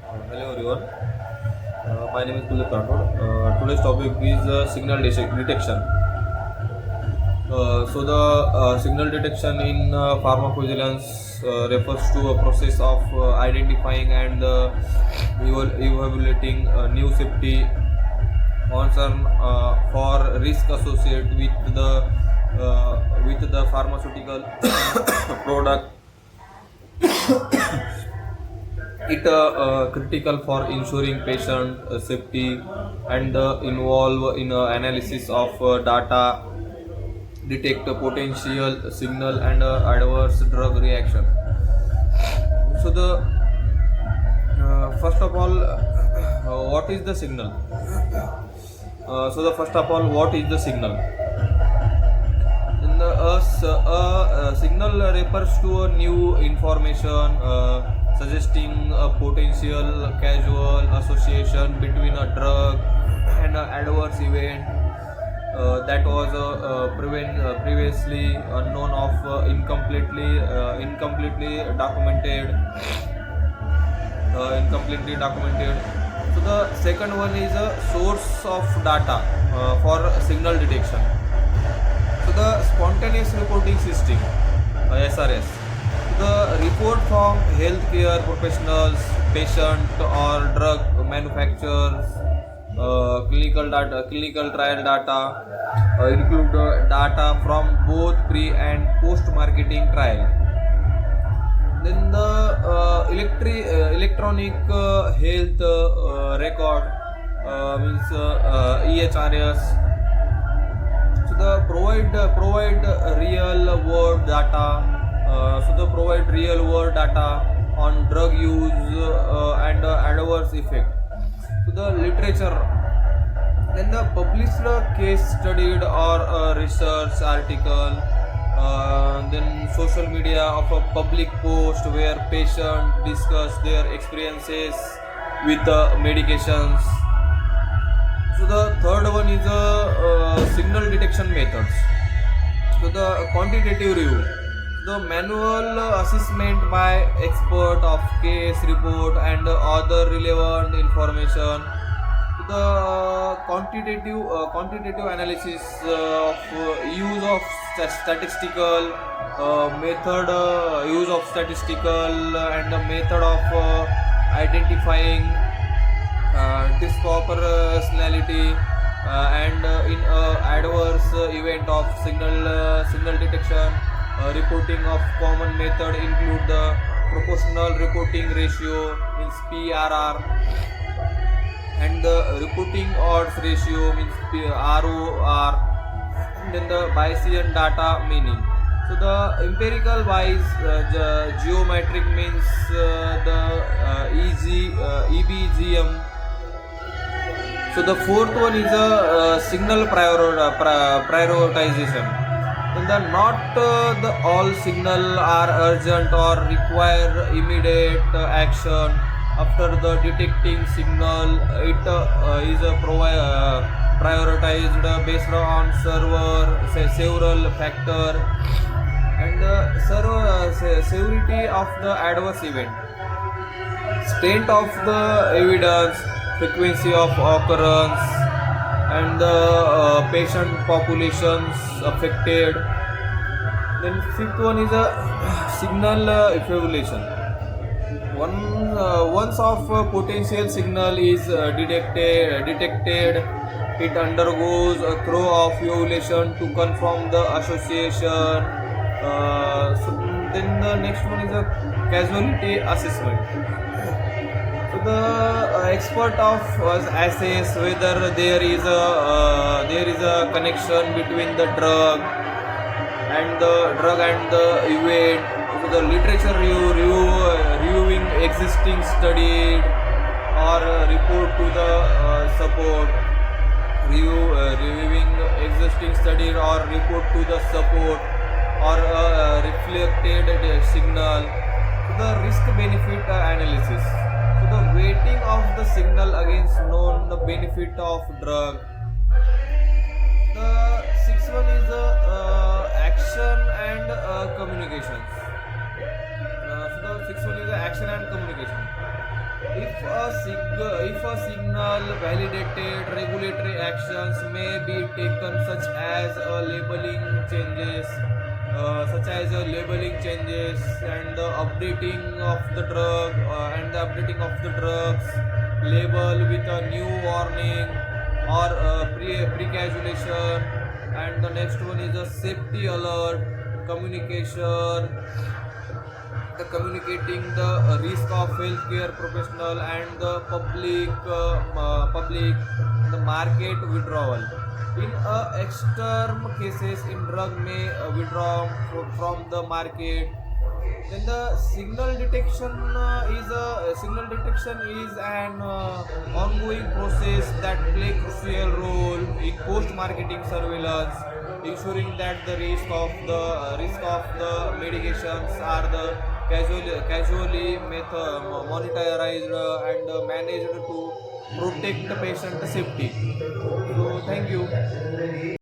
Hello everyone, my name is Kuldeep Rathod. Today's topic is detection. So the signal detection in pharmacovigilance refers to a process of identifying and evaluating new safety concern for risk associated with the pharmaceutical product. It critical for ensuring patient safety and involve in analysis of data, detect a potential signal and adverse drug reaction. So the first of all, what is the signal? What is the signal? A signal refers to a new information suggesting a potential causal association between a drug and an adverse event that was previously unknown of incompletely documented. So the second one is a source of data for signal detection. So the spontaneous reporting system, SRS. The report from healthcare professionals, patient or drug manufacturers, clinical trial data, include data from both pre and post marketing trial. Then the electronic health record means EHRS. So the provide real world data. Provide real world data on drug use and adverse effect. So the literature, then the published case studied or research article, then social media of a public post where patients discuss their experiences with medications. So the third one is signal detection methods. So the quantitative review, the manual assessment by expert of case report and other relevant information. The quantitative analysis of use of statistical method, use of statistical and the method of identifying disproportionality and in adverse event of signal detection. Reporting of common method include the proportional reporting ratio means PRR and the reporting odds ratio means ROR, and then the Bayesian data meaning. So the empirical wise geometric means EBGM. So the fourth one is a signal prioritization. And the not the all signal are urgent or require immediate action. After the detecting signal, it is prioritized based on several factor and the severity of the adverse event, strength of the evidence, frequency of occurrence, and the patient populations affected. Then fifth one is a signal evaluation. Once of potential signal is detected, it undergoes a thorough of evaluation to confirm the association. Then the next one is a causality assessment. So the expert of assess whether there is a connection between the drug and the event. So the literature reviewing existing studied or report to the support. Reviewing existing study or report to the support or reflected signal. So the risk benefit analysis. So the weighting of the signal against known the benefit of drug. The sixth one is action and communications. So the sixth one is action and communication. If if a signal validated, regulatory actions may be taken, such as labeling changes and the updating of the drugs label with a new warning or precaution. And the next one is a safety alert communication, the communicating the risk of healthcare professional and the public the market withdrawal. In extreme cases, in drug may withdraw from the market. Then the signal detection is an ongoing process that play crucial role in post marketing surveillance, ensuring that the risk of the medications are the casually monitored and managed to protect the patient safety. So thank you.